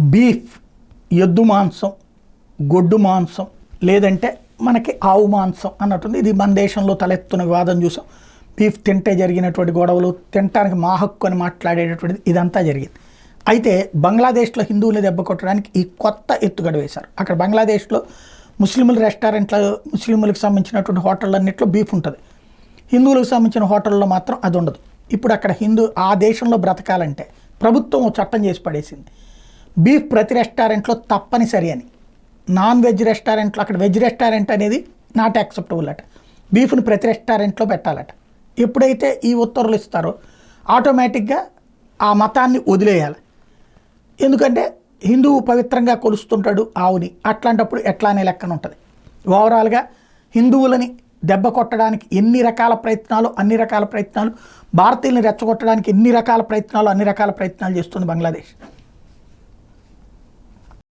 Beef, ఎద్దు మాంసం, గొడ్డు మాంసం, లేదంటే మనకి ఆవు మాంసం అన్నట్టుంది. ఇది మన దేశంలో తలెత్తున వివాదం చూసాం. బీఫ్ తింటే జరిగినటువంటి గొడవలు, తినటానికి మా హక్కు అని మాట్లాడేటటువంటిది ఇదంతా జరిగింది. అయితే బంగ్లాదేశ్లో హిందువులు దెబ్బ కొట్టడానికి ఈ కొత్త ఎత్తుగడ వేశారు. అక్కడ బంగ్లాదేశ్లో ముస్లింల రెస్టారెంట్లో, ముస్లింలకు సంబంధించినటువంటి హోటళ్ళన్నింటిలో బీఫ్ ఉంటుంది. హిందువులకు సంబంధించిన హోటల్లో మాత్రం అది ఉండదు. ఇప్పుడు అక్కడ ఆ దేశంలో బ్రతకాలంటే ప్రభుత్వం చట్టం చేసి పడేసింది. బీఫ్ ప్రతి రెస్టారెంట్లో తప్పనిసరి అని. నాన్ వెజ్ రెస్టారెంట్లో, అక్కడ వెజ్ రెస్టారెంట్ అనేది నాట్ యాక్సెప్టబుల్ అట. బీఫ్ని ప్రతి రెస్టారెంట్లో పెట్టాలట. ఎప్పుడైతే ఈ ఉత్తర్వులు ఇస్తారో ఆటోమేటిక్గా ఆ మతాన్ని వదిలేయాలి. ఎందుకంటే హిందువు పవిత్రంగా కొలుస్తుంటాడు ఆవుని, అట్లాంటప్పుడు ఎట్లా అనే లెక్కన ఉంటుంది. ఓవరాల్గా హిందువులని దెబ్బ కొట్టడానికి ఎన్ని రకాల ప్రయత్నాలు, అన్ని రకాల ప్రయత్నాలు, భారతీయుల్ని రెచ్చగొట్టడానికి ఎన్ని రకాల ప్రయత్నాలు, అన్ని రకాల ప్రయత్నాలు చేస్తుంది బంగ్లాదేశ్.